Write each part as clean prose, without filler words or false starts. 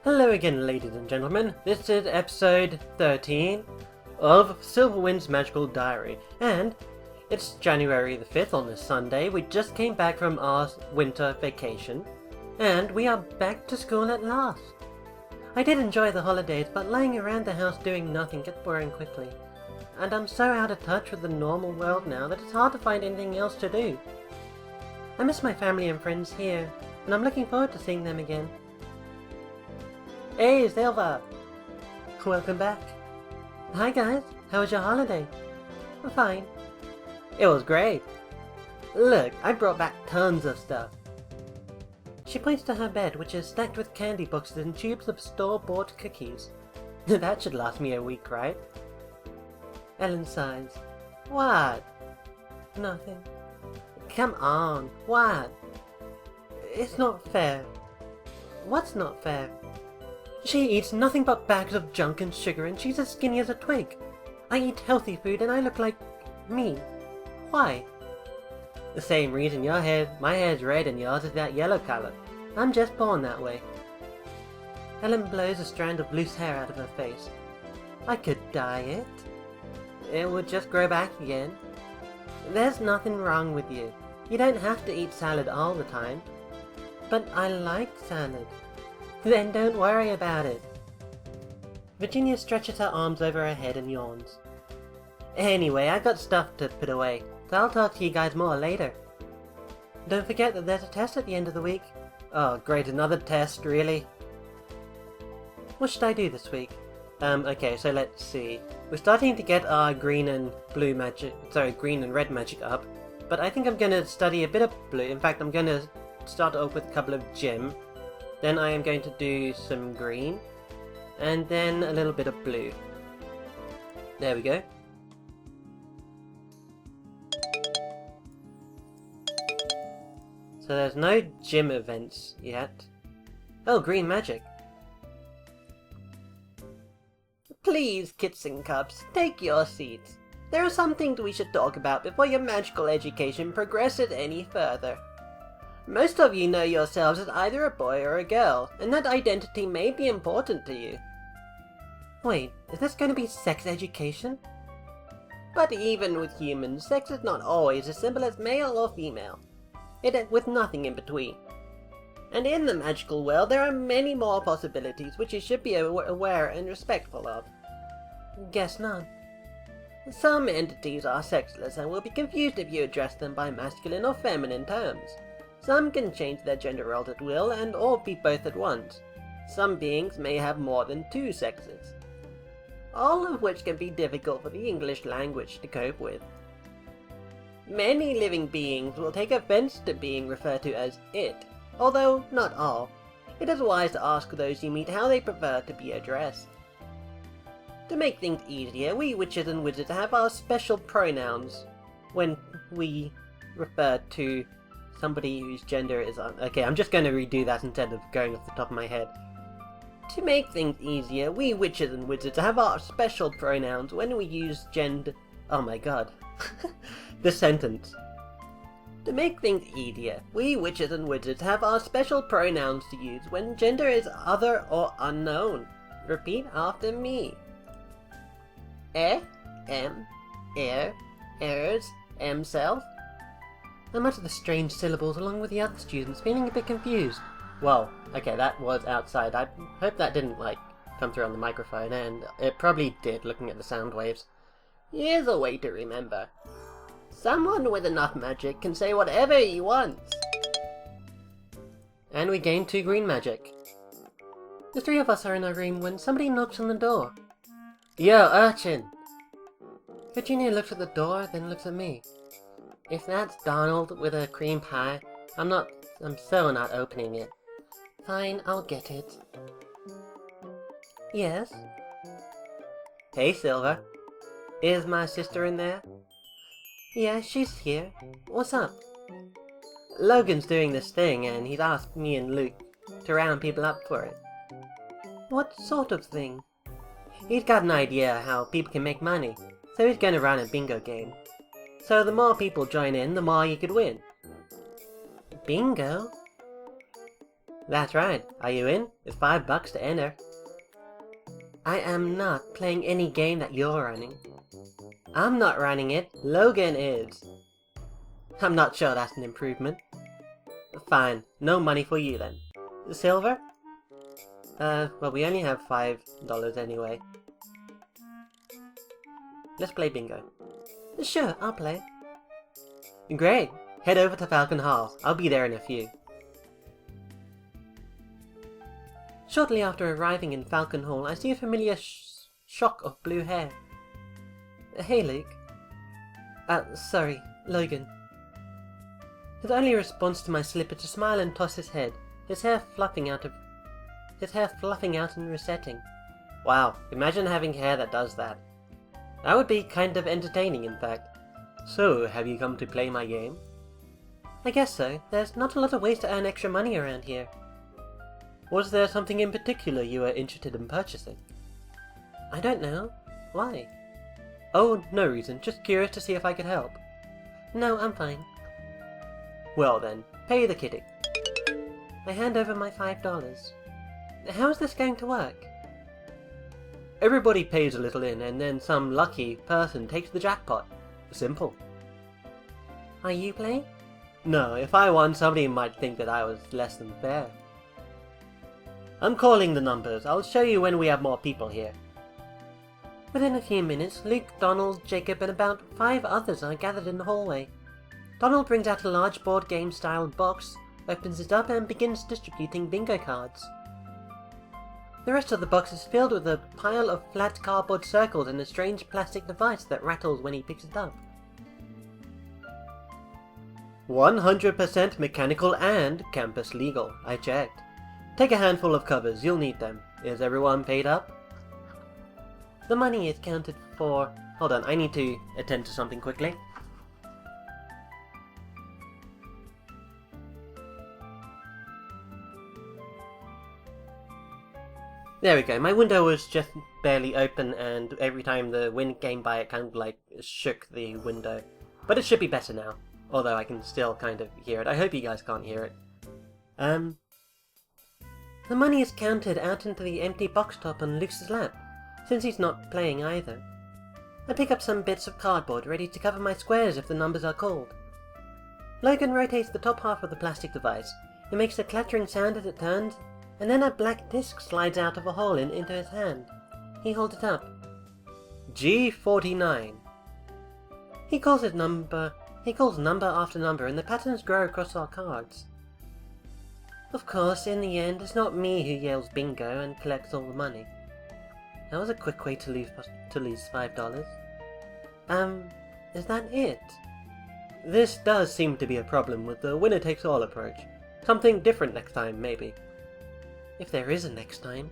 Hello again, ladies and gentlemen. This is episode 13 of Silver Wynn's Magical Diary, and it's January the 5th on this Sunday. We just came back from our winter vacation, and we are back to school at last. I did enjoy the holidays, but lying around the house doing nothing gets boring quickly, and I'm so out of touch with the normal world now that it's hard to find anything else to do. I miss my family and friends here, and I'm looking forward to seeing them again. Hey, Silver! Welcome back. Hi guys, how was your holiday? Fine. It was great. Look, I brought back tons of stuff. She points to her bed, which is stacked with candy boxes and tubes of store-bought cookies. That should last me a week, right? Ellen sighs. What? Nothing. Come on, what? It's not fair. What's not fair? She eats nothing but bags of junk and sugar, and she's as skinny as a twig. I eat healthy food and I look like me. Why? The same reason my hair's red and yours is that yellow color. I'm just born that way. Ellen blows a strand of loose hair out of her face. I could dye it. It would just grow back again. There's nothing wrong with you. You don't have to eat salad all the time. But I like salad. Then don't worry about it. Virginia stretches her arms over her head and yawns. Anyway, I've got stuff to put away, so I'll talk to you guys more later. Don't forget that there's a test at the end of the week. Oh great, another test, really? What should I do this week? Okay, so let's see. We're starting to get our green and red magic up, but I think I'm gonna study a bit of blue. In fact, I'm gonna start off with a couple of gym. Then I am going to do some green, and then a little bit of blue. There we go. So there's no gym events yet. Oh, green magic. Please, kits and cups, take your seats. There are some things we should talk about before your magical education progresses any further. Most of you know yourselves as either a boy or a girl, and that identity may be important to you. Wait, is this going to be sex education? But even with humans, sex is not always as simple as male or female, with nothing in between. And in the magical world, there are many more possibilities which you should be aware and respectful of. Guess not. Some entities are sexless and will be confused if you address them by masculine or feminine terms. Some can change their gender roles at will and or be both at once. Some beings may have more than two sexes. All of which can be difficult for the English language to cope with. Many living beings will take offense to being referred to as it, although not all. It is wise to ask those you meet how they prefer to be addressed. To make things easier, we witches and wizards have our special pronouns when we refer to somebody whose gender is okay, I'm just going to redo that instead of going off the top of my head. To make things easier, we witches and wizards have our special pronouns when we use gender... Oh my god. The sentence. To make things easier, we witches and wizards have our special pronouns to use when gender is other or unknown. Repeat after me. Errs, self. I muttered the strange syllables along with the other students, feeling a bit confused. Well, okay, that was outside. I hope that didn't, come through on the microphone, and it probably did, looking at the sound waves. Here's a way to remember. Someone with enough magic can say whatever he wants. And we gained 2 green magic. The 3 of us are in our room when somebody knocks on the door. Yo, urchin! Virginia looks at the door, then looks at me. If that's Donald with a cream pie, I'm so not opening it. Fine, I'll get it. Yes? Hey, Silver. Is my sister in there? Yeah, she's here. What's up? Logan's doing this thing, and he's asked me and Luke to round people up for it. What sort of thing? He's got an idea how people can make money, so he's gonna run a bingo game. So the more people join in, the more you could win. Bingo? That's right. Are you in? It's $5 to enter. I am not playing any game that you're running. I'm not running it. Logan is. I'm not sure that's an improvement. Fine. No money for you then. Silver? Well, we only have $5 anyway. Let's play bingo. Sure, I'll play. Great. Head over to Falcon Hall. I'll be there in a few. Shortly after arriving in Falcon Hall, I see a familiar shock of blue hair. Hey, Luke. Sorry, Logan. His only response to my slip is to smile and toss his head, his hair fluffing out and resetting. Wow, imagine having hair that does that. That would be kind of entertaining, in fact. So, have you come to play my game? I guess so. There's not a lot of ways to earn extra money around here. Was there something in particular you were interested in purchasing? I don't know. Why? Oh, no reason. Just curious to see if I could help. No, I'm fine. Well then, pay the kitty. I hand over my $5. How is this going to work? Everybody pays a little in, and then some lucky person takes the jackpot. Simple. Are you playing? No, if I won, somebody might think that I was less than fair. I'm calling the numbers. I'll show you when we have more people here. Within a few minutes, Luke, Donald, Jacob, and about 5 others are gathered in the hallway. Donald brings out a large board game-style box, opens it up, and begins distributing bingo cards. The rest of the box is filled with a pile of flat cardboard circles and a strange plastic device that rattles when he picks it up. 100% mechanical and campus legal, I checked. Take a handful of covers, you'll need them. Is everyone paid up? The money is counted for... Hold on, I need to attend to something quickly. There we go, my window was just barely open and every time the wind came by it kind of like shook the window. But it should be better now, although I can still kind of hear it. I hope you guys can't hear it. The money is counted out into the empty box top on Luke's lap, since he's not playing either. I pick up some bits of cardboard ready to cover my squares if the numbers are called. Logan rotates the top half of the plastic device. It makes a clattering sound as it turns, and then a black disc slides out of a hole into his hand. He holds it up. G49. He calls number after number, and the patterns grow across our cards. Of course, in the end, it's not me who yells bingo and collects all the money. That was a quick way to lose $5. Is that it? This does seem to be a problem with the winner-takes-all approach. Something different next time, maybe. If there is a next time.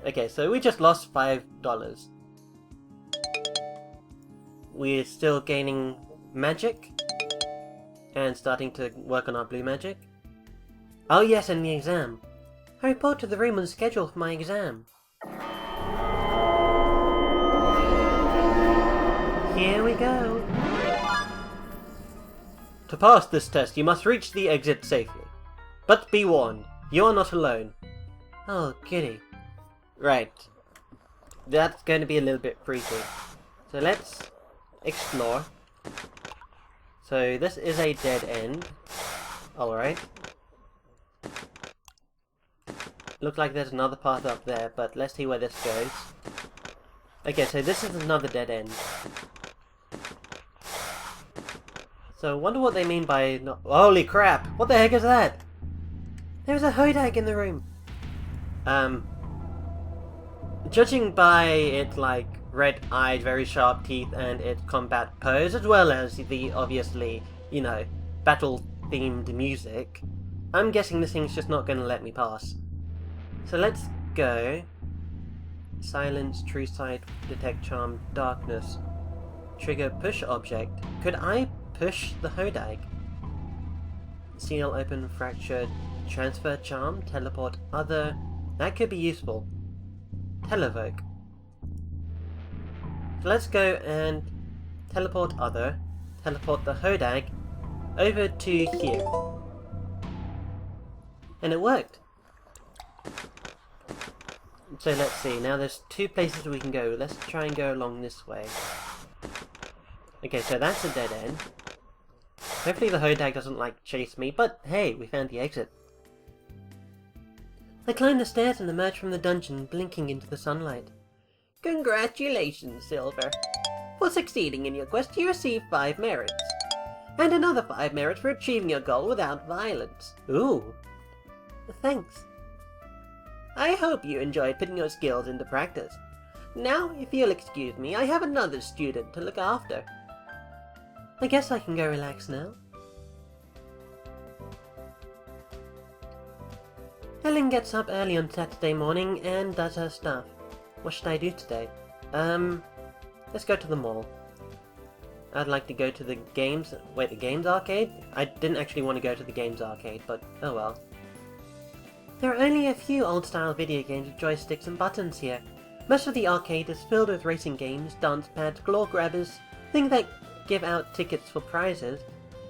Okay, so we just lost $5. We're still gaining magic. And starting to work on our blue magic. Oh yes, and the exam. I report to the room on schedule for my exam. Here we go. To pass this test, you must reach the exit safely. But be warned, you are not alone. Oh, goody. Right. That's going to be a little bit freaky. So let's explore. So this is a dead end. Alright. Looks like there's another path up there, but let's see where this goes. Okay, so this is another dead end. So I wonder what they mean by... Holy crap! What the heck is that? There's a hodag in the room! Judging by its, like, red eyes, very sharp teeth, and its combat pose, as well as the, obviously, you know, battle-themed music, I'm guessing this thing's just not gonna let me pass. So let's go. Silence, true sight, detect charm, darkness. Trigger push object. Could I push the hodag? Seal, open, fracture, transfer charm, teleport, other. That could be useful. Televoke. So let's go and teleport other. Teleport the hodag over to here. And it worked. So let's see, now there's 2 places we can go. Let's try and go along this way. Okay, so that's a dead end. Hopefully the Hodag doesn't like chase me, but hey, we found the exit. I climbed the stairs and emerged from the dungeon, blinking into the sunlight. Congratulations, Silver. For succeeding in your quest, you receive 5 merits. And another 5 merits for achieving your goal without violence. Ooh. Thanks. I hope you enjoyed putting your skills into practice. Now, if you'll excuse me, I have another student to look after. I guess I can go relax now. Ellen gets up early on Saturday morning and does her stuff. What should I do today? Let's go to the mall. I'd like to go to the games... Wait, the games arcade? I didn't actually want to go to the games arcade, but oh well. There are only a few old-style video games with joysticks and buttons here. Most of the arcade is filled with racing games, dance pads, claw grabbers, things that give out tickets for prizes,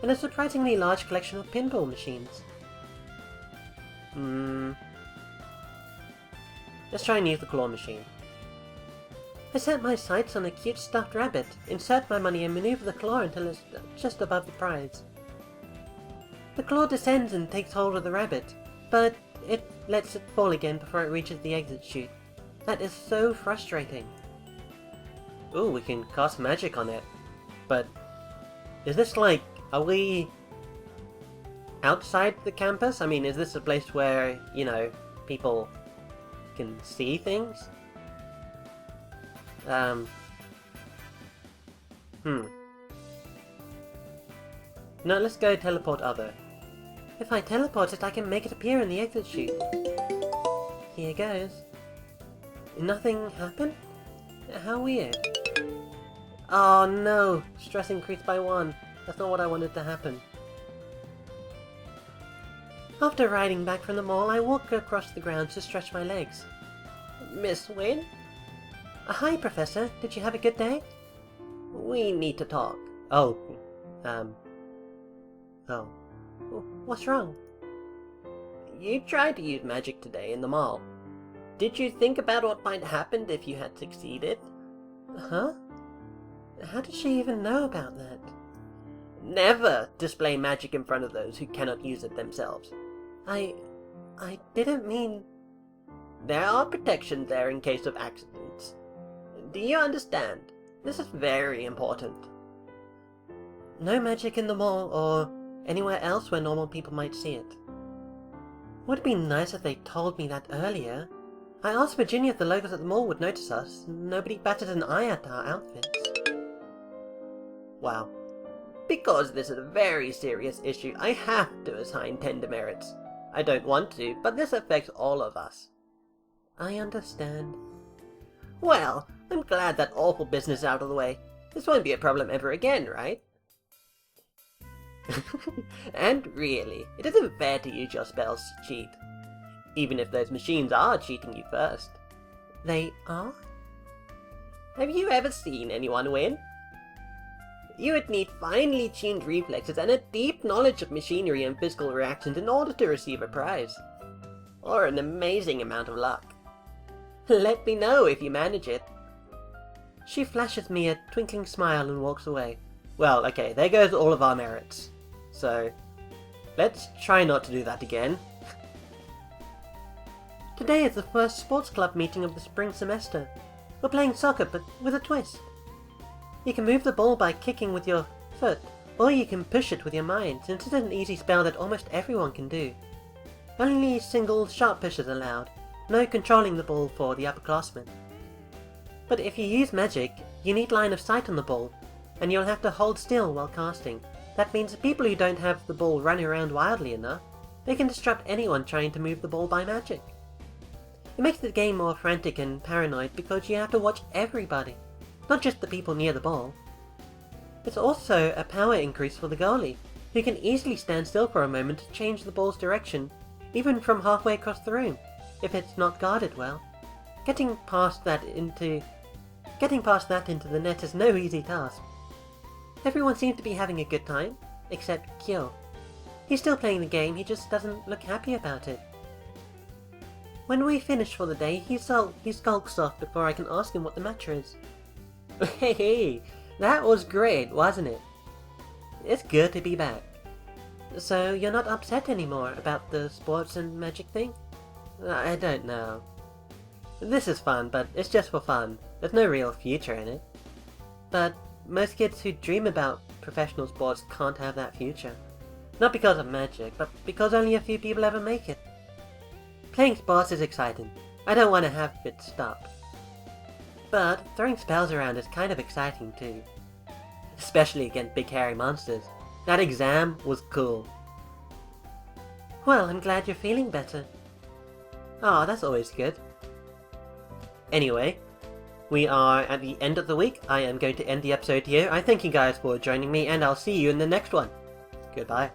and a surprisingly large collection of pinball machines. Let's try and use the claw machine. I set my sights on a cute stuffed rabbit, insert my money and maneuver the claw until it's just above the prize. The claw descends and takes hold of the rabbit, but it lets it fall again before it reaches the exit chute. That is so frustrating. Ooh, we can cast magic on it. But is this like, are we outside the campus? I mean, is this a place where, you know, people can see things? No, let's go teleport other. If I teleport it, I can make it appear in the exit chute. Here goes. Nothing happened? How weird. Oh no! Stress increased by 1. That's not what I wanted to happen. After riding back from the mall, I walk across the grounds to stretch my legs. Miss Wynn? Hi, Professor. Did you have a good day? We need to talk. Oh. What's wrong? You tried to use magic today in the mall. Did you think about what might happen if you had succeeded? Huh? How did she even know about that? Never display magic in front of those who cannot use it themselves. I didn't mean... There are protections there in case of accidents. Do you understand? This is very important. No magic in the mall or anywhere else where normal people might see it. Would it be nice if they told me that earlier? I asked Virginia if the locals at the mall would notice us. Nobody batted an eye at our outfits. Wow. Because this is a very serious issue, I have to assign 10 demerits. I don't want to, but this affects all of us. I understand. Well, I'm glad that awful business is out of the way. This won't be a problem ever again, right? And really, it isn't fair to use your spells to cheat. Even if those machines are cheating you first. They are? Have you ever seen anyone win? You would need finely tuned reflexes and a deep knowledge of machinery and physical reactions in order to receive a prize. Or an amazing amount of luck. Let me know if you manage it. She flashes me a twinkling smile and walks away. Well, okay, there goes all of our merits. So, let's try not to do that again. Today is the first sports club meeting of the spring semester. We're playing soccer, but with a twist. You can move the ball by kicking with your foot, or you can push it with your mind, since it is an easy spell that almost everyone can do. Only single sharp pushes allowed, no controlling the ball for the upperclassmen. But if you use magic, you need line of sight on the ball, and you'll have to hold still while casting. That means people who don't have the ball running around wildly enough, they can disrupt anyone trying to move the ball by magic. It makes the game more frantic and paranoid because you have to watch everybody, not just the people near the ball. It's also a power increase for the goalie, who can easily stand still for a moment to change the ball's direction, even from halfway across the room, if it's not guarded well. Getting past that into the net is no easy task. Everyone seems to be having a good time, except Kyo. He's still playing the game, he just doesn't look happy about it. When we finish for the day, he skulks off before I can ask him what the matter is. Hey, that was great, wasn't it? It's good to be back. So you're not upset anymore about the sports and magic thing? I don't know. This is fun, but it's just for fun. There's no real future in it. But most kids who dream about professional sports can't have that future. Not because of magic, but because only a few people ever make it. Playing sports is exciting. I don't want to have it stop. But throwing spells around is kind of exciting too. Especially against big hairy monsters. That exam was cool. Well, I'm glad you're feeling better. Oh, that's always good. Anyway, we are at the end of the week. I am going to end the episode here. I thank you guys for joining me, and I'll see you in the next one. Goodbye.